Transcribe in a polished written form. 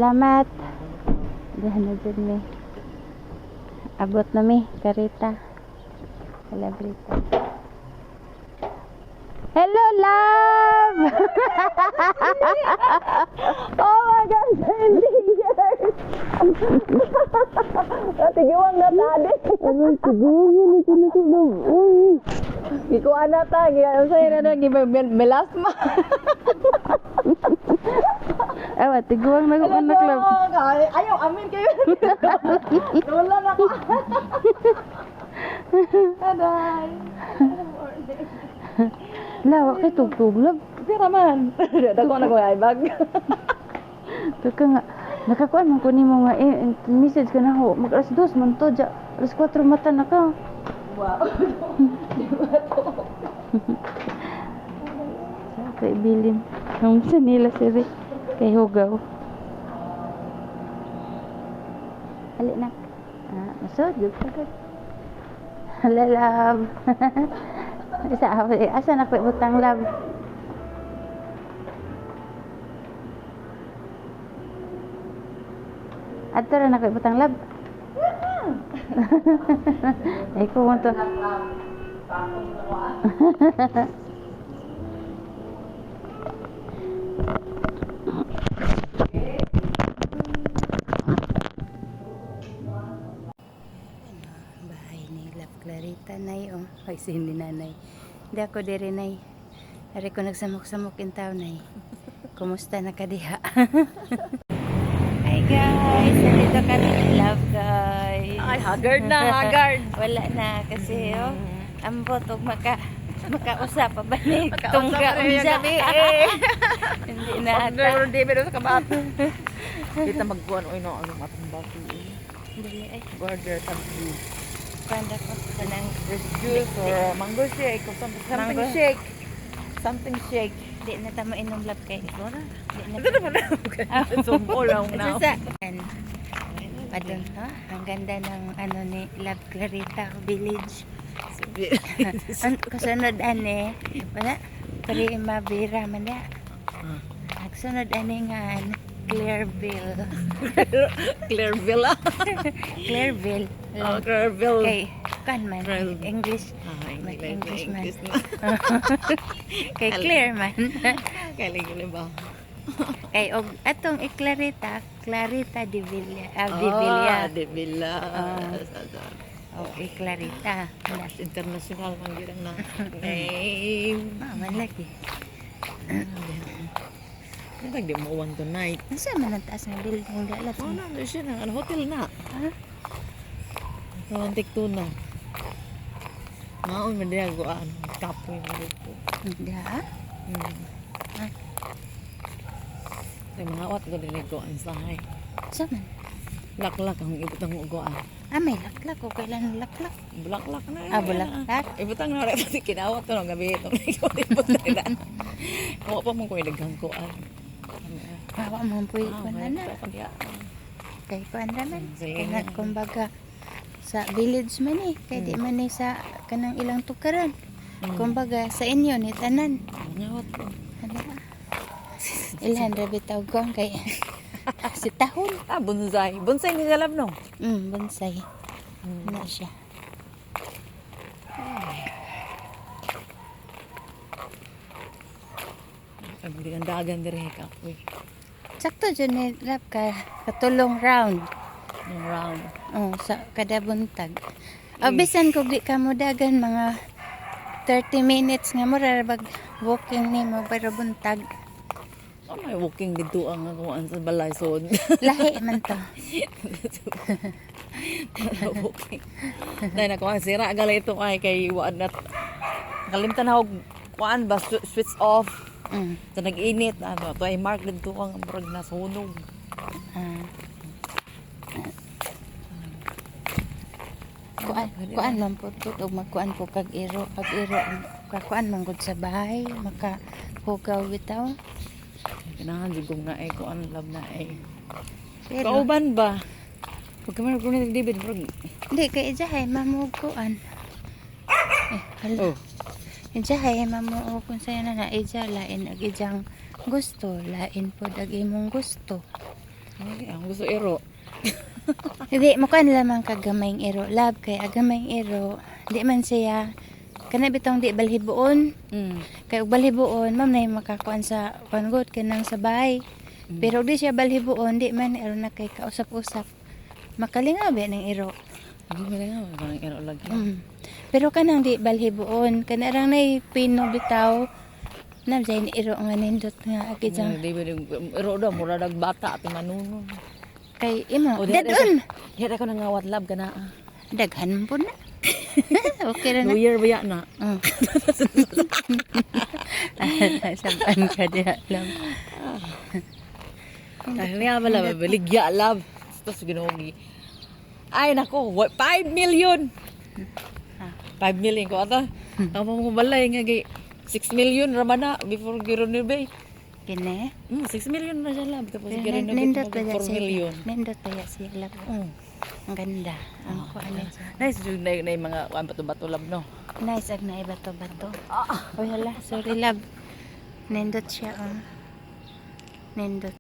Salamat. Dahan na dyan mi. Abot na mi. Karita. Celebrita. Hello, love! Oh my God, 20 years! Tigiwang na tadi. Ano, tigiwang na tinutunog. Uy! Ikuha na ta. Ang sa'yo na doon. Melasma. Ewa, tiguang na kung anak lang. Ayaw, amin kayo. Wala na ka. Aday. Lawa kay tugtog lang. Pira man. Dako na ko ay bag. Teka nga, nakakuan man ko nimo nga message ka na ho. Mag alas 2 man to, alas 4 mata na ka. Wow. Sa kay bilin. Nung sa nila siri kay Hugaw. Hali nak. Masod jud ka. Hala love. Asa na ko butang love. Ato na ko butang love. Ay ko mo to. Bahay ni Love Clarita nay oh. Ay sindi nanay. Hindi ako diri nay. Ari ko nagsamok-samok in town nay. Kumusta na ka diha? Hi guys, nandito kami Love guys. Ay, haggard na, haggard. Wala na kasi oh. Ambot og makausap pa ba ni Makausap tungga pa rin yung unsa. gabi, Hindi na ata. Pag di pero sa kabat. Kita magbuan o ino ang matong baki. Dili ay Border tabu. panda ko kanang Juice or mango shake or something Mango. shake. Something shake. di na tamo inom love kay. Ito na. Di na. Ito na mo na. Sumpo lang na. Padun, ha? Ang ganda ng ano ni Love Clarita Village. Kasunod ane, wala, Primavera man da. Kasunod ane nga Clairville. Clairville. Clairville. Oh, Clairville. Kay, kan man, Clairville. English. English man. English. Kay Claire man. Kaling ba? Kay, og, atong Clarita de Villa. De Villa. Villa. De Villa. Okay, Clarita. International man girang na name. Man lagi. Nagdag di mo one tonight. Nasa man ang taas ng building dalat? Oh, na siya na. Ano, hotel na. Ha? Kalantik tuna. Maon man diya go ano, kapoy mo dito. Hindi ha? Ay mga awat ko din go ang sahay. Sa man? Laklak ang ibutang ugoan. May laklak. O kailan laklak? Bulaklak na. Bulaklak? Ibutang na rin kasi kinawat ko nung gabi itong ibutang na. Kawa pa mong ko inaghang koan. Hawa mo po yung na. Kaya Kay kuanda man. Sige. Kaya kumbaga sa village man eh. Kaya di man eh sa kanang ilang tukaran. Kumbaga sa inyo ni tanan. Ngawat ko. Ano ba? Ilhan rabi tawag ko ang kay si tahon. Bonsai. Bonsai ni galab no? Bonsai. Na siya. Ang dagan dire ka. Uy. Sakto dyan ni rap ka katulong round. Yung round. Sa kada buntag. Bisan kung di ka mo dagan mga 30 minutes nga mo rarabag walking ni mo pero buntag. May walking dito ang kuan sa balay sod. Lahi man to. Walking. Dahil na kuan sira gali ito ay kay waan nat. Kalimtan na kuan ba switch off. So nag-init ano to ay mark dito ang murag na sunog. Kuan man po to magkuan po kag iro kakuan man gud sa bahay maka hugaw bitaw. Kailangan di ko nga eh kuan love na eh. Pero Kauban ba? Pag kami nag David bro. di kay jahay mamug kuan. Hala. Jahay mamug kun sayo na ija lain ag ijang gusto lain pod ag imong gusto. Ay, ang gusto iro. Hindi, mukha lamang kagamay iro. Love kay agamay iro. Di man siya, kana bitong di balhibuon. Kay og balhibuon, ma'am na yung makakuan sa panggot kanang sa bahay. Pero di siya balhibuon, di man iro na kay kausap-usap. Makalingaw ba ng iro. Hindi mo lang ako, parang iro lagi. Pero kanang di balhibuon, kanarang na pino bitaw. Nabjay ni iro nga nindot nga agid sa Di ba yung iro daw, mura nagbata at manuno. kay imo. O, Dadon. Diyan ako nangawat lab ka na. Daghan po na. Okay ra New na. Year ba yan na? Saban ka diha lang. Dahil nga pala, baligya lab. Tapos ginugi. Ay, nako, 5 million! 5 million ko ata. Ang mga balay nga, 6 million ramana before gironibay. Kine. 6 million na siya lab. Tapos gironibay Nindot mo pa 4 million. Nindot pa siya lab. Ang ganda. Ang kuan. Nice, yung na yung mga bato-bato lab, no? Nice ag na bato-bato. Oy hala, sorry love. Nindot siya Nindot.